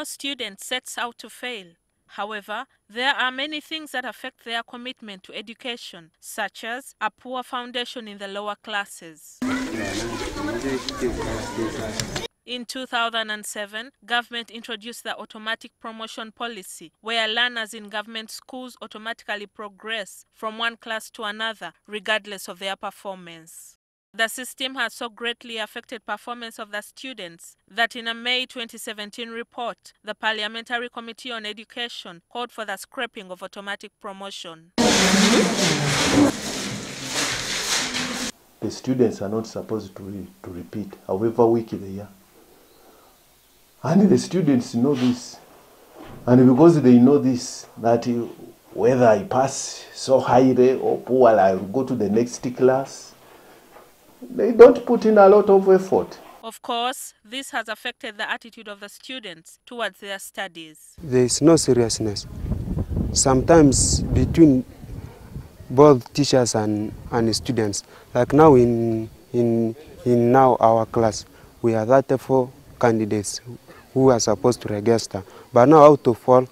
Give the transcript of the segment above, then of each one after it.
No student sets out to fail. However, there are many things that affect their commitment to education, such as a poor foundation in the lower classes. In 2007, government introduced the automatic promotion policy, where learners in government schools automatically progress from one class to another, regardless of their performance. The system has so greatly affected performance of the students that in a May 2017 report, the Parliamentary Committee on Education called for the scrapping of automatic promotion. The students are not supposed to repeat, however weak they are. And the students know this. And because they know this, that whether I pass so highly or poor, I will go to the next class, they don't put in a lot of effort. Of course, this has affected the attitude of the students towards their studies. There is no seriousness. Sometimes between both teachers and students, like now in now our class, we have 34 candidates who are supposed to register, but now out of all,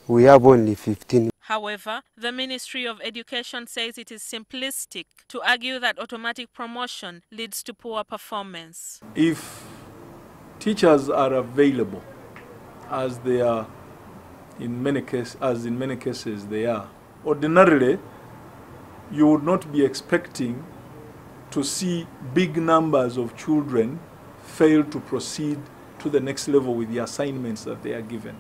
we have only 15. However, the Ministry of Education says it is simplistic to argue that automatic promotion leads to poor performance. If teachers are available, as they are in many cases they are, ordinarily you would not be expecting to see big numbers of children fail to proceed to the next level with the assignments that they are given.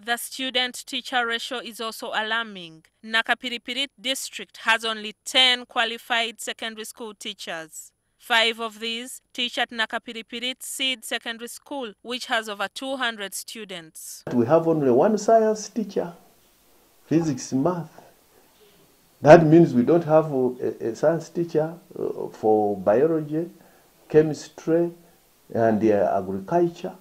The student-teacher ratio is also alarming. Nakapiripirit district has only 10 qualified secondary school teachers. 5 of these teach at Nakapiripirit Seed Secondary School, which has over 200 students. We have only one science teacher, physics, math. That means we don't have a science teacher for biology, chemistry, and agriculture.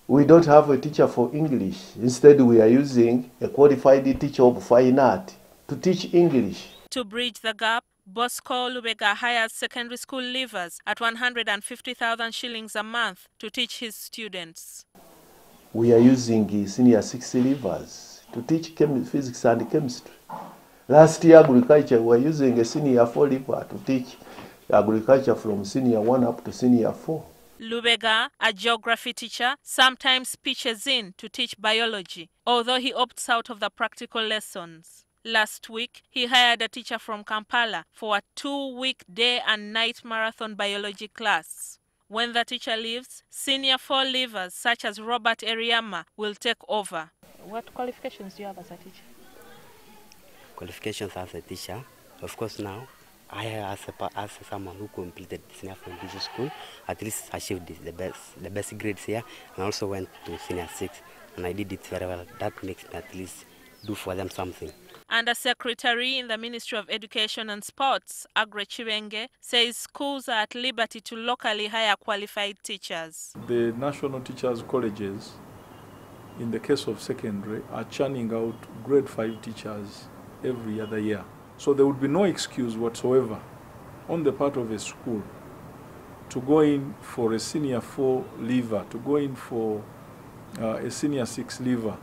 We don't have a teacher for English. Instead, we are using a qualified teacher of fine art to teach English. To bridge the gap, Bosco Lubega hires secondary school leavers at 150,000 shillings a month to teach his students. We are using senior 6 leavers to teach physics and chemistry. Last year, agriculture, we were using a senior 4 leaver to teach agriculture from senior 1 up to senior 4. Lubega, a geography teacher, sometimes pitches in to teach biology, although he opts out of the practical lessons. Last week, he hired a teacher from Kampala for a 2-week day and night marathon biology class. When the teacher leaves, senior 4 leavers such as Robert Eriama will take over. What qualifications do you have as a teacher? Qualifications as a teacher, of course now, I, as someone who completed senior 4 business school, at least achieved the best grades here, and also went to senior 6, and I did it very well. That makes me at least do for them something. And a secretary in the Ministry of Education and Sports, Agre Chibenge, says schools are at liberty to locally hire qualified teachers. The national teachers' colleges, in the case of secondary, are churning out grade 5 teachers every other year. So there would be no excuse whatsoever on the part of a school to go in for a senior 4 leaver, to go in for a senior 6 leaver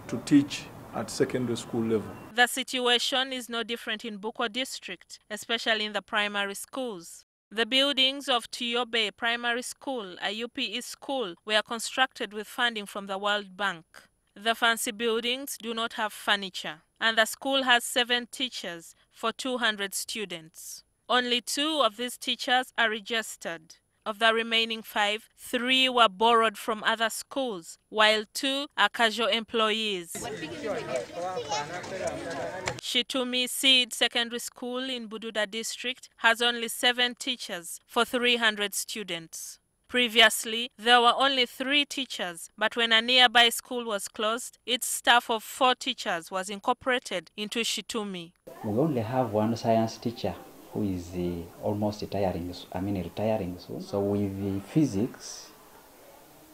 to teach at secondary school level. The situation is no different in Bukwo district, especially in the primary schools. The buildings of Tuyobe Primary School, a UPE school, were constructed with funding from the World Bank. The fancy buildings do not have furniture, and the school has 7 teachers for 200 students. Only 2 of these teachers are registered. Of the remaining 5, 3 were borrowed from other schools, while 2 are casual employees. Shitumi Seed Secondary School in Bududa district has only 7 teachers for 300 students. Previously, there were only 3 teachers, but when a nearby school was closed, its staff of 4 teachers was incorporated into Shitumi. We only have one science teacher who is almost retiring. So with the physics,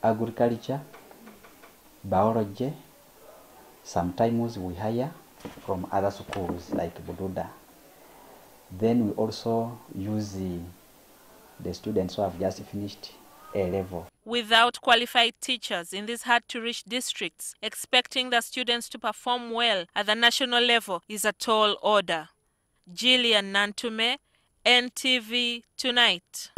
agriculture, biology, sometimes we hire from other schools like Bududa. Then we also use the students who have just finished A level. Without qualified teachers in these hard-to-reach districts, expecting the students to perform well at the national level is a tall order. Gillian Nantume, NTV Tonight.